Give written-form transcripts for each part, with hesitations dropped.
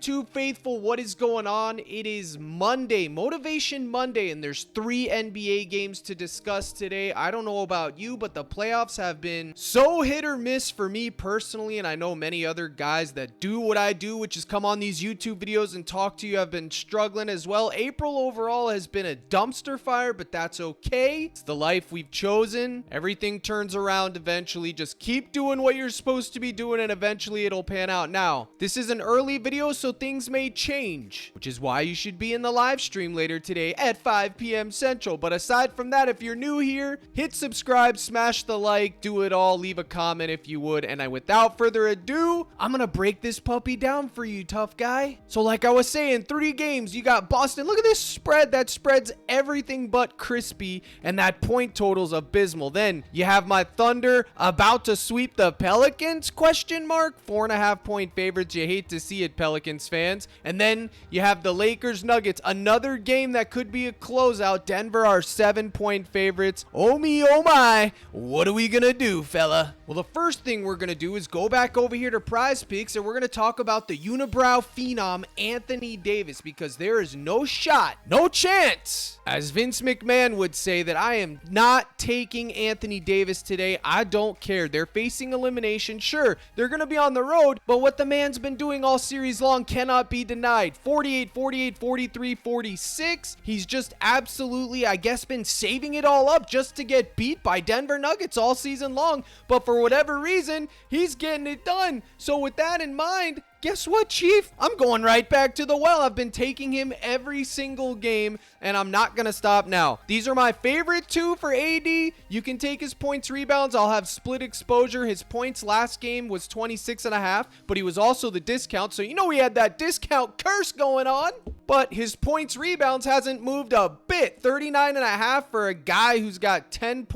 YouTube faithful? What is going on? It is Monday, Motivation Monday, and there's 3 NBA games to discuss today. I don't know about you, but the playoffs have been so hit or miss for me personally, and I know many other guys that do what I do, which is come on these YouTube videos and talk to you, have been struggling as well. April overall has been a dumpster fire, but that's okay. It's the life we've chosen. Everything turns around eventually. Just keep doing what you're supposed to be doing, and eventually it'll pan out. Now, this is an early video, so things may change, which is why you should be in the live stream later today at 5 p.m. Central. But aside from that, if you're new here, hit subscribe, smash the like, do it all, leave a comment if you would. And without further ado, I'm gonna break this puppy down for you, tough guy. So like I was saying, 3 games. You got Boston. Look at this spread. That spread's everything but crispy, and that point total's abysmal. Then you have my Thunder about to sweep the Pelicans, question mark, 4.5 point favorites. You hate to see it, Pelicans fans. And then you have the Lakers Nuggets, another game that could be a closeout. Denver are 7-point favorites. Oh me, oh my, what are we gonna do, fella? Well, the first thing we're gonna do is go back over here to PrizePicks, and we're gonna talk about the unibrow phenom Anthony Davis, because there is no shot, no chance, as Vince McMahon would say, that I am not taking Anthony Davis today. I don't care. They're facing elimination. Sure, they're gonna be on the road, but what the man's been doing all series long cannot be denied. 48, 48, 43, 46. He's just absolutely, I guess, been saving it all up just to get beat by Denver Nuggets all season long. But for whatever reason, he's getting it done. So with that in mind, guess what, Chief? I'm going right back to the well. I've been taking him every single game, and I'm not going to stop now. These are my favorite 2 for AD. You can take his points, rebounds. I'll have split exposure. His points last game was 26.5, but he was also the discount. So you know he had that discount curse going on. But his points, rebounds hasn't moved a bit. 39.5 for a guy who's got 10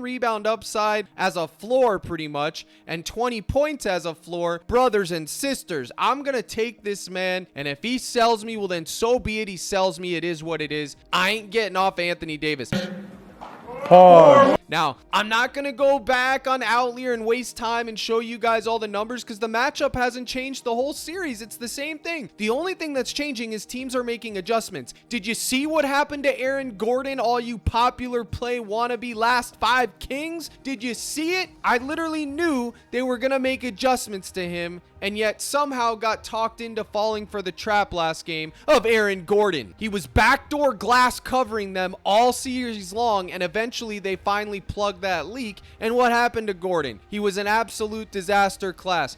rebound upside as a floor pretty much, and 20 points as a floor. Brothers and sisters, I'm going to take this man, and if he sells me, well then so be it. He sells me. It is what it is. I ain't getting off Anthony Davis. Pause. Now, I'm not going to go back on Outlier and waste time and show you guys all the numbers, because the matchup hasn't changed the whole series. It's the same thing. The only thing that's changing is teams are making adjustments. Did you see what happened to Aaron Gordon, all you popular play wannabe last 5 Kings? Did you see it? I literally knew they were going to make adjustments to him, and yet somehow got talked into falling for the trap last game of Aaron Gordon. He was backdoor glass covering them all series long, and eventually they finally plugged that leak. And what happened to Gordon? He was an absolute disaster class.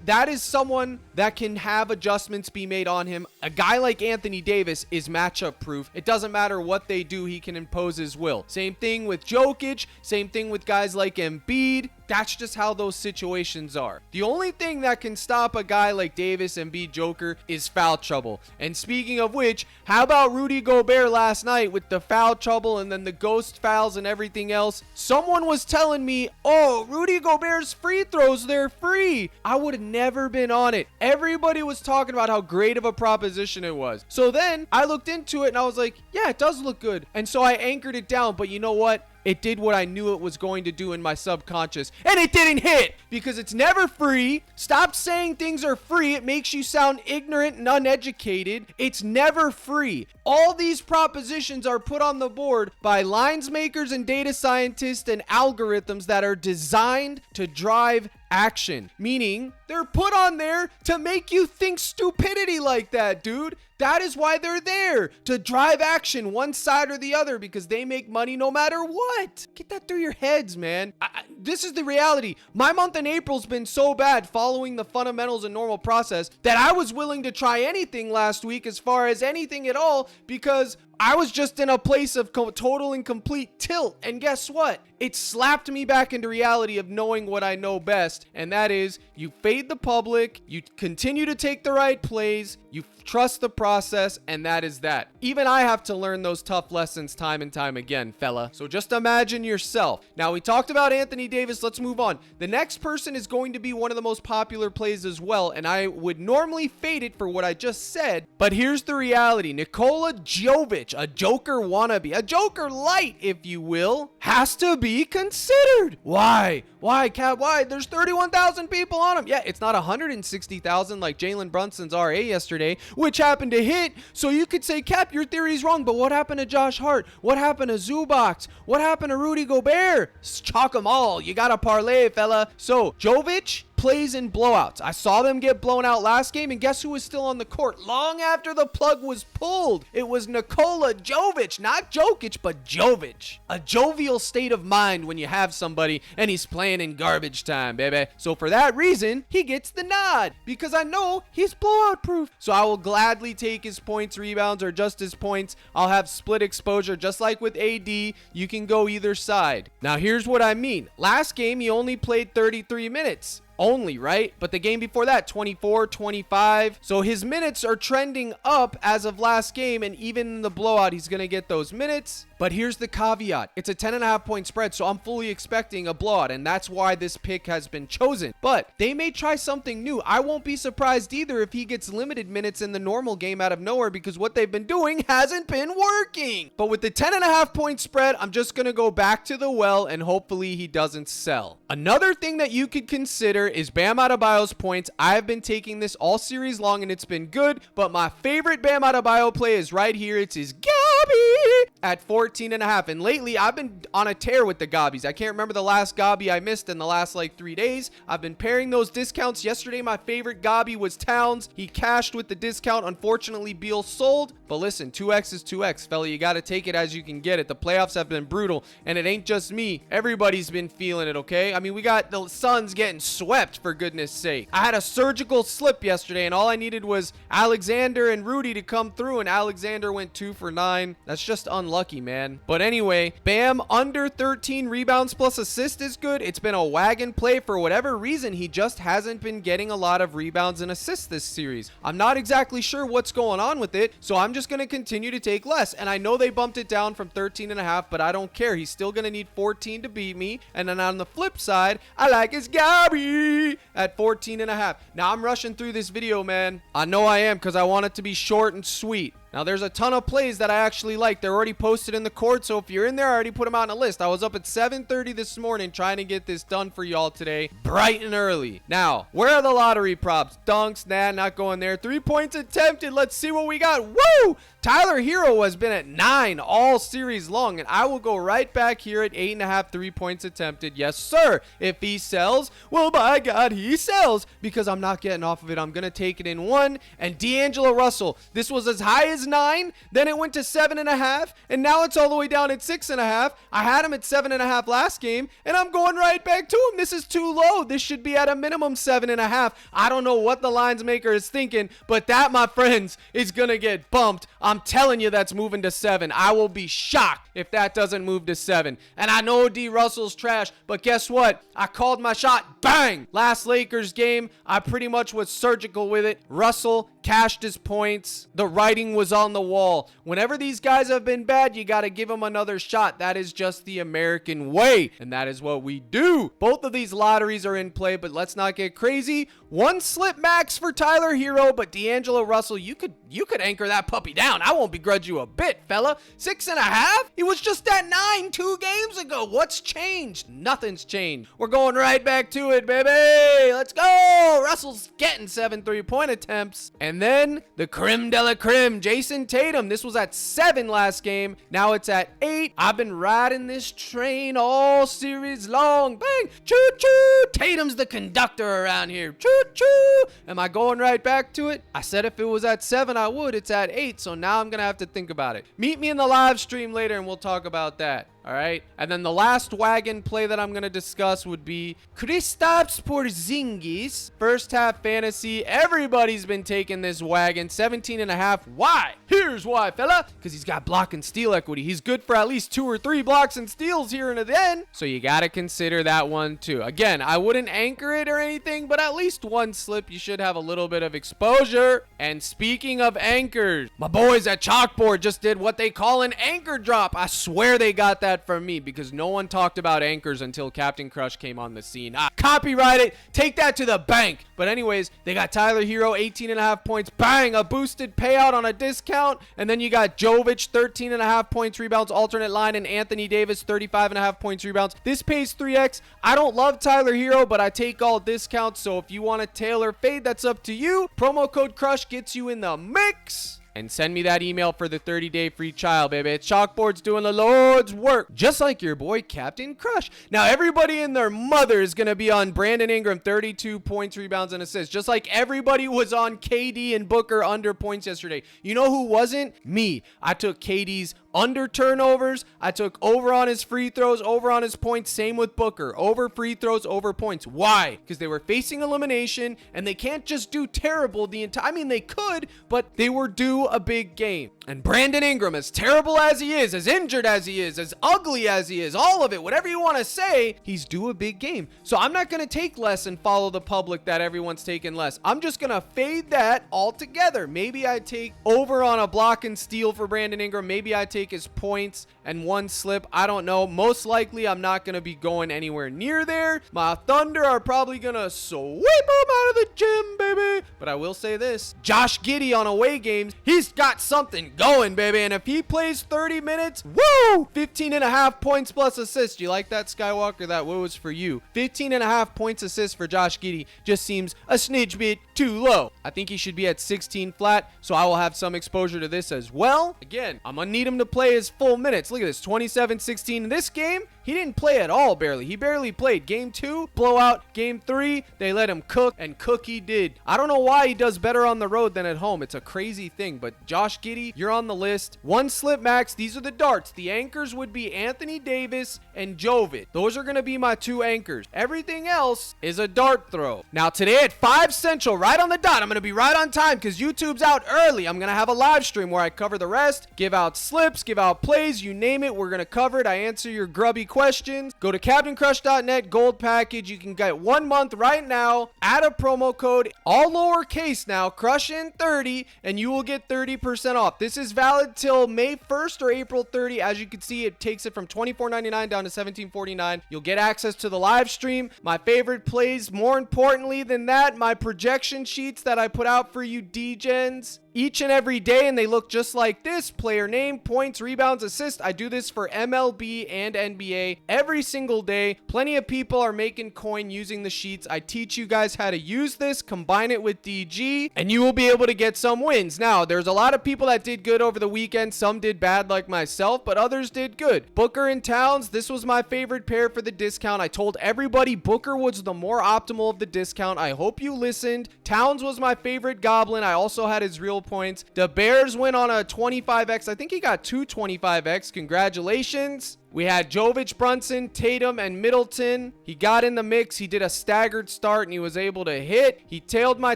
That is someone that can have adjustments be made on him. A guy like Anthony Davis is matchup proof. It doesn't matter what they do, he can impose his will. Same thing with Jokic, same thing with guys like Embiid. That's just how those situations are. The only thing that can stop a guy like Davis, Embiid, Joker is foul trouble. And speaking of which, how about Rudy Gobert last night with the foul trouble and then the ghost fouls and everything else? Someone was telling me, oh, Rudy Gobert's free throws, they're free. I would have never been on it. Everybody was talking about how great of a proposition it was. So then I looked into it and I was like, yeah, it does look good. And so I anchored it down. But you know what? It did what I knew it was going to do in my subconscious, and it didn't hit, because it's never free. Stop saying things are free. It makes you sound ignorant and uneducated. It's never free. All these propositions are put on the board by lines makers and data scientists and algorithms that are designed to drive action, meaning they're put on there to make you think stupidity like that, dude. That is why they're there, to drive action one side or the other, because they make money no matter what. Get that through your heads, man. This is the reality. My month in April's been so bad following the fundamentals and normal process that I was willing to try anything last week, as far as anything at all, because I was just in a place of total and complete tilt. And guess what? It slapped me back into reality of knowing what I know best. And that is, you fade the public, you continue to take the right plays, you trust the process, and that is that. Even I have to learn those tough lessons time and time again, fella. So just imagine yourself. Now, we talked about Anthony Davis. Let's move on. The next person is going to be one of the most popular plays as well, and I would normally fade it for what I just said, but here's the reality. Nikola Jovic Jovic, a Joker wannabe, a Joker light, if you will, has to be considered. Why? Why, Cat? Why? There's 31,000 people on him. Yeah, it's not 160,000 like Jalen Brunson's RA yesterday, which happened to hit. So you could say, Cap, your theory's wrong. But what happened to Josh Hart? What happened to Zubac? What happened to Rudy Gobert? Chalk them all. You got to parlay, fella. So Jovic plays in blowouts. I saw them get blown out last game, and guess who was still on the court long after the plug was pulled? It was Nikola Jovic, not Jokic, but Jovic. A jovial state of mind when you have somebody and he's playing in garbage time, baby. So for that reason, he gets the nod because I know he's blowout proof. So I will gladly take his points, rebounds, or just his points. I'll have split exposure just like with AD. You can go either side. Now here's what I mean. Last game, he only played 33 minutes. Only, right? But the game before that, 24, 25. So his minutes are trending up as of last game, and even in the blowout, he's going to get those minutes. But here's the caveat. It's a 10.5 point spread, so I'm fully expecting a blowout, and that's why this pick has been chosen. But they may try something new. I won't be surprised either if he gets limited minutes in the normal game out of nowhere, because what they've been doing hasn't been working. But with the 10.5 point spread, I'm just going to go back to the well, and hopefully he doesn't sell. Another thing that you could consider is Bam Adebayo's points. I've been taking this all series long and it's been good, but my favorite Bam Adebayo play is right here. It's his Gabby at 14.5. And lately I've been on a tear with the Gabbies. I can't remember the last Gabby I missed in the last like 3 days. I've been pairing those discounts. Yesterday my favorite Gabby was Towns. He cashed with the discount. Unfortunately, Beal sold. But listen, 2x is 2x, fella. You got to take it as you can get it. The playoffs have been brutal, and it ain't just me. Everybody's been feeling it, okay? I mean, we got the Suns getting swept, for goodness sake. I had a surgical slip yesterday, and all I needed was Alexander and Rudy to come through, and Alexander went 2 for 9. That's just unlucky, man. But anyway, Bam under 13 rebounds plus assist is good. It's been a wagon play. For whatever reason, he just hasn't been getting a lot of rebounds and assists this series. I'm not exactly sure what's going on with it, so I'm just going to continue to take less. And I know they bumped it down from 13.5, but I don't care. He's still going to need 14 to beat me. And then on the flip side, I like his Gabby at 14.5. Now I'm rushing through this video, man. I know I am, because I want it to be short and sweet. Now, there's a ton of plays that I actually like. They're already posted in the court, so if you're in there, I already put them out on a list. I was up at 7:30 this morning trying to get this done for y'all today, bright and early. Now, where are the lottery props? Dunks, nah, not going there. 3 points attempted. Let's see what we got. Woo! Tyler Hero has been at 9 all series long, and I will go right back here at 8.5 3 points attempted. Yes, sir. If he sells, well, by God, he sells, because I'm not getting off of it. I'm going to take it in 1. And D'Angelo Russell, this was as high as 9, then it went to 7.5, and now it's all the way down at 6.5. I had him at 7.5 last game, and I'm going right back to him. This is too low. This should be at a minimum 7.5. I don't know what the lines maker is thinking, but that, my friends, is going to get bumped. I'm telling you that's moving to 7. I will be shocked if that doesn't move to 7. And I know D. Russell's trash, but guess what? I called my shot. Bang! Last Lakers game, I pretty much was surgical with it. Russell cashed his points. The writing was on the wall. Whenever these guys have been bad, you got to give them another shot. That is just the American way, and that is what we do. Both of these lotteries are in play, but let's not get crazy. 1 slip max for Tyler Hero, but D'Angelo Russell, you could anchor that puppy down. I won't begrudge you a bit, fella. 6.5? He was just at 9 2 games ago. What's changed? Nothing's changed. We're going right back to it, baby. Let's go. Russell's getting 7 3-point attempts. And then the creme de la creme, Jason Tatum. This was at 7 last game. Now it's at 8. I've been riding this train all series long. Bang. Choo choo. Tatum's the conductor around here. Choo choo. Am I going right back to it? I said if it was at 7, I would. It's at 8, so now I'm going to have to think about it. Meet me in the live stream later and we'll talk about that. All right. And then the last wagon play that I'm going to discuss would be Kristaps Porzingis. First half fantasy. Everybody's been taking this wagon. 17.5. Why? Here's why, fella. Because he's got block and steal equity. He's good for at least 2 or 3 blocks and steals here and then. So you got to consider that one too. Again, I wouldn't anchor it or anything, but at least 1 slip, you should have a little bit of exposure. And speaking of anchors, my boys at Chalkboard just did what they call an anchor drop. I swear they got that that from me because no one talked about anchors until Captain Crush came on the scene. Copyright it. Take that to the bank. But anyways, they got Tyler Hero, 18.5 points. Bang, a boosted payout on a discount. And then you got Jovic, 13.5 points, rebounds, alternate line, and Anthony Davis, 35.5 points, rebounds. This pays 3x. I don't love Tyler Hero, but I take all discounts. So if you want to tailor fade, that's up to you. Promo code CRUSH gets you in the mix. And send me that email for the 30-day free trial, baby. Chalkboard's doing the Lord's work, just like your boy Captain Crush. Now, everybody and their mother is going to be on Brandon Ingram, 32 points, rebounds, and assists, just like everybody was on KD and Booker under points yesterday. You know who wasn't? Me. I took KD's under turnovers. I took over on his free throws, over on his points. Same with Booker. Over free throws, over points. Why? Because they were facing elimination, and they can't just do terrible the entire... I mean, they could, but they were due a big game. And Brandon Ingram, as terrible as he is, as injured as he is, as ugly as he is, all of it, whatever you want to say, he's due a big game. So I'm not going to take less and follow the public that everyone's taking less. I'm just going to fade that altogether. Maybe I take over on a block and steal for Brandon Ingram. Maybe I take his points and one slip. I don't know. Most likely, I'm not going to be going anywhere near there. My Thunder are probably going to sweep him out of the gym, baby. But I will say this. Josh Giddey on away games, he's got something going, baby. And if he plays 30 minutes, woo! 15.5 points plus assists. Do you like that, Skywalker? That woo is for you. 15.5 points assists for Josh Giddey just seems a smidge bit too low. I think he should be at 16 flat, so I will have some exposure to this as well. Again, I'm going to need him to play his full minutes. Look at this, 27-16 in this game. He didn't play at all, barely. He barely played. Game 2, blowout. Game 3, they let him cook, and cook he did. I don't know why he does better on the road than at home. It's a crazy thing, but Josh Giddey, you're on the list. One slip max. These are the darts. The anchors would be Anthony Davis and Jovic. Those are going to be my two anchors. Everything else is a dart throw. Now, today at 5 Central, right on the dot, I'm going to be right on time because YouTube's out early. I'm going to have a live stream where I cover the rest, give out slips, give out plays, you name it. We're going to cover it. I answer your grubby questions. Go to CaptainCrush.net, gold package. You can get 1 month right now. Add a promo code, all lowercase now, CRUSHIN30, and you will get 30% off. This is valid till May 1st or April 30. As you can see, it takes it from $24.99 down to $17.49. You'll get access to the live stream, my favorite plays. More importantly than that, my projection sheets that I put out for you D-Gens each and every day, and they look just like this. Player name, points, rebounds, assists. I do this for MLB and NBA every single day. Plenty of people are making coin using the sheets. I teach you guys how to use this, combine it with DG, and you will be able to get some wins. Now, there's a lot of people that did good over the weekend. Some did bad like myself, but others did good. Booker and Towns, this was my favorite pair for the discount. I told everybody Booker was the more optimal of the discount. I hope you listened. Towns was my favorite goblin. I also had his real points. The Bears went on a 25x. I think he got 225x. Congratulations. We had Jovic, Brunson, Tatum, and Middleton. He got in the mix. He did a staggered start, and he was able to hit. He tailed my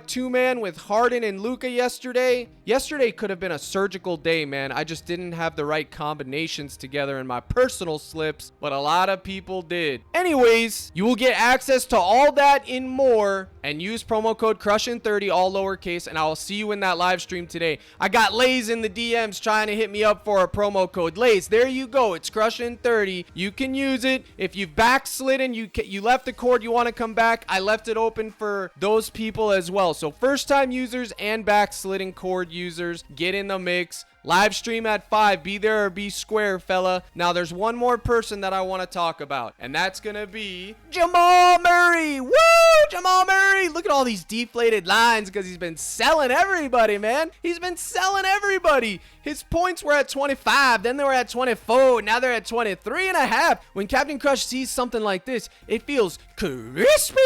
two-man with Harden and Luka yesterday. Yesterday could have been a surgical day, man. I just didn't have the right combinations together in my personal slips, but a lot of people did. Anyways, you will get access to all that and more, and use promo code CRUSHIN30, all lowercase, and I will see you in that live stream today. I got Lays in the DMs trying to hit me up for a promo code. Lays, there you go. It's CRUSHIN30. You can use it. If you've backslidden, you left the cord, you want to come back, I left it open for those people as well. So first time users and backslidden cord users, get in the mix. Live stream at 5. Be there or be square, fella. Now, there's one more person that I want to talk about, and that's going to be Jamal Murray. Woo! Jamal Murray. Look at all these deflated lines because he's been selling everybody, man. He's been selling everybody. His points were at 25. Then they were at 24. Now they're at 23.5. When Captain Crush sees something like this, it feels crispy.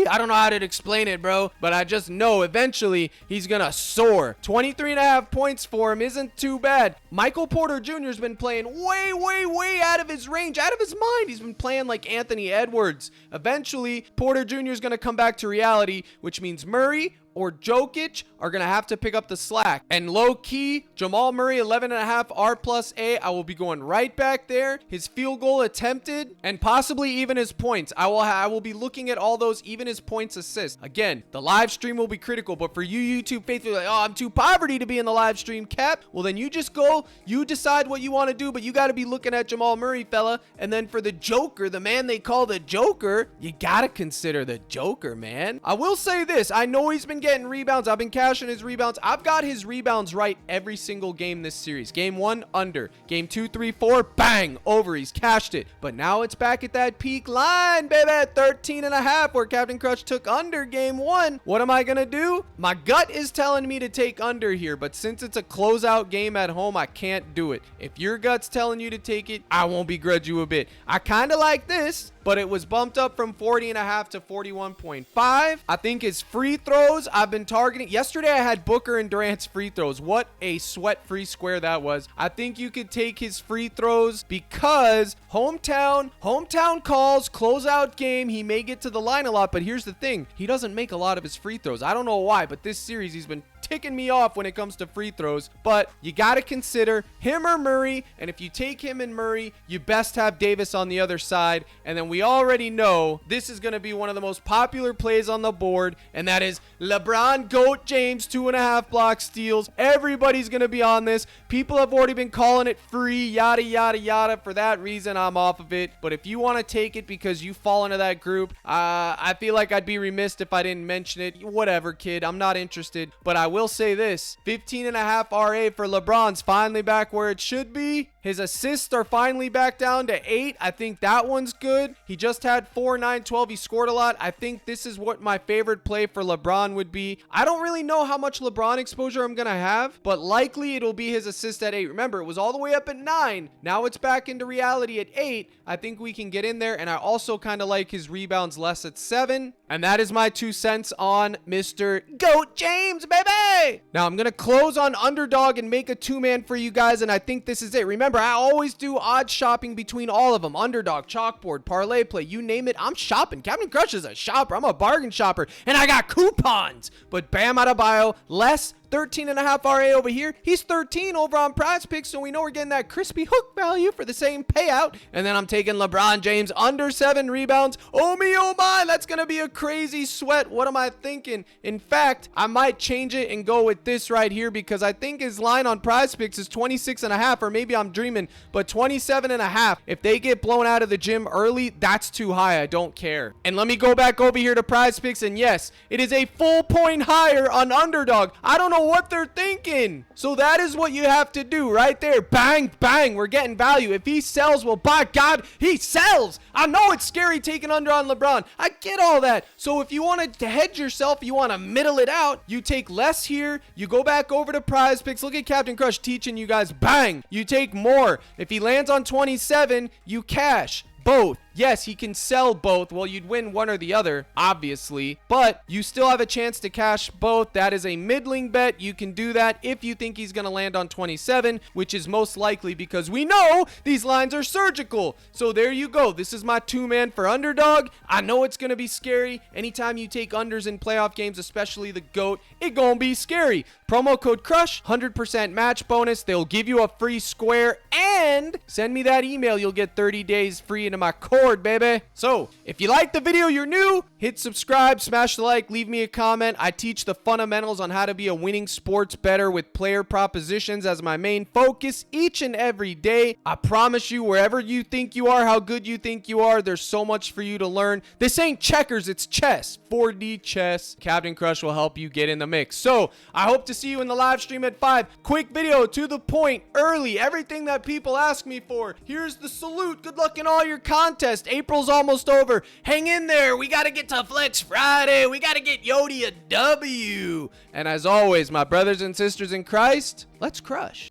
I don't know how to explain it, bro, but I just know eventually he's going to soar. 23.5 points for him isn't too bad. Michael Porter Jr. has been playing way out of his range, out of his mind. He's been playing like Anthony Edwards. Eventually, Porter Jr. is going to come back to reality, which means Murray or Jokic are going to have to pick up the slack. And low key, Jamal Murray, 11.5 R plus A. I will be going right back there. His field goal attempted and possibly even his points. I will be looking at all those, even his points, assists. Again, the live stream will be critical, but for you YouTube faithful, like, oh, I'm too poverty to be in the live stream, Cap. Well, then you just go, you decide what you want to do, but you got to be looking at Jamal Murray, fella. And then for the Joker, the man they call the Joker, you got to consider the Joker, man. I will say this. I know he's been getting rebounds. I've been cashing his rebounds. I've got his rebounds right every single game this series. Game 1, under. Game 2, 3, 4, bang, over. He's cashed it. But now it's back at that peak line, baby, at 13.5, where Captain Crush took under game 1. What am I going to do? My gut is telling me to take under here, but since it's a closeout game at home, I can't do it. If your gut's telling you to take it, I won't begrudge you a bit. I kind of like this, but it was bumped up from 40.5 to 41.5. I think his free throws, I've been targeting. Yesterday, I had Booker and Durant's free throws. What a sweat-free square that was. I think you could take his free throws because hometown calls, closeout game. He may get to the line a lot, but here's the thing. He doesn't make a lot of his free throws. I don't know why, but this series, he's been ticking me off when it comes to free throws, but you got to consider him or Murray, and if you take him and Murray, you best have Davis on the other side, and then we already know this is going to be one of the most popular plays on the board, and that is LeBron GOAT James 2.5 block steals. Everybody's going to be on this. People have already been calling it free, yada, yada, yada. For that reason, I'm off of it, but if you want to take it because you fall into that group, I feel like I'd be remiss if I didn't mention it. Whatever, kid. I'm not interested, but I will say this. 15.5 RA for LeBron's finally back where it should be. His assists are finally back down to 8. I think that one's good. He just had 4, 9, 12. He scored a lot. I think this is what my favorite play for LeBron would be. I don't really know how much LeBron exposure I'm going to have, but likely it'll be his assist at 8. Remember, it was all the way up at 9. Now it's back into reality at 8. I think we can get in there, and I also kind of like his rebounds less at 7. And that is my 2 cents on Mr. GOAT James, baby! Now, I'm going to close on Underdog and make a 2-man for you guys, and I think this is it. Remember, I always do odd shopping between all of them. Underdog, Chalkboard, Parlay Play, you name it, I'm shopping. Captain Crush is a shopper. I'm a bargain shopper, and I got coupons. But Bam Adebayo, less 13.5 RA over here. He's 13 over on PrizePicks, so we know we're getting that crispy hook value for the same payout. And then I'm taking LeBron James under 7 rebounds. Oh me, oh my, that's going to be a crazy sweat. What am I thinking? In fact, I might change it and go with this right here because I think his line on PrizePicks is 26.5, or maybe I'm dreaming, but 27.5. If they get blown out of the gym early, that's too high. I don't care. And let me go back over here to PrizePicks, and yes, it is a full point higher on Underdog. I don't know what they're thinking. So that is what you have to do right there. Bang, bang. We're getting value. If he sells, well, by God, he sells. I know it's scary taking under on LeBron. I get all that. So if you want to hedge yourself, you want to middle it out, you take less here. You go back over to PrizePicks. Look at Captain Crush teaching you guys. Bang. You take more. If he lands on 27, you cash both. Yes, he can sell both. Well, you'd win one or the other, obviously, but you still have a chance to cash both. That is a middling bet. You can do that if you think he's going to land on 27, which is most likely because we know these lines are surgical. So there you go. This is my 2-man for Underdog. I know it's going to be scary. Anytime you take unders in playoff games, especially the GOAT, it going to be scary. Promo code CRUSH, 100% match bonus. They'll give you a free square and send me that email. You'll get 30 days free into my code, baby. So if you like the video, you're new, hit subscribe, smash the like, leave me a comment. I teach the fundamentals on how to be a winning sports bettor with player propositions as my main focus each and every day. I promise you, wherever you think you are, how good you think you are, there's so much for you to learn. This ain't checkers, it's chess. 4D chess. Captain Crush will help you get in the mix. So I hope to see you in the live stream at 5. Quick video, to the point, early, everything that people ask me for. Here's the salute. Good luck in all your contests. April's almost over. Hang in there. We got to get to Flex Friday. We got to get Yodi a W. And as always, my brothers and sisters in Christ, let's crush.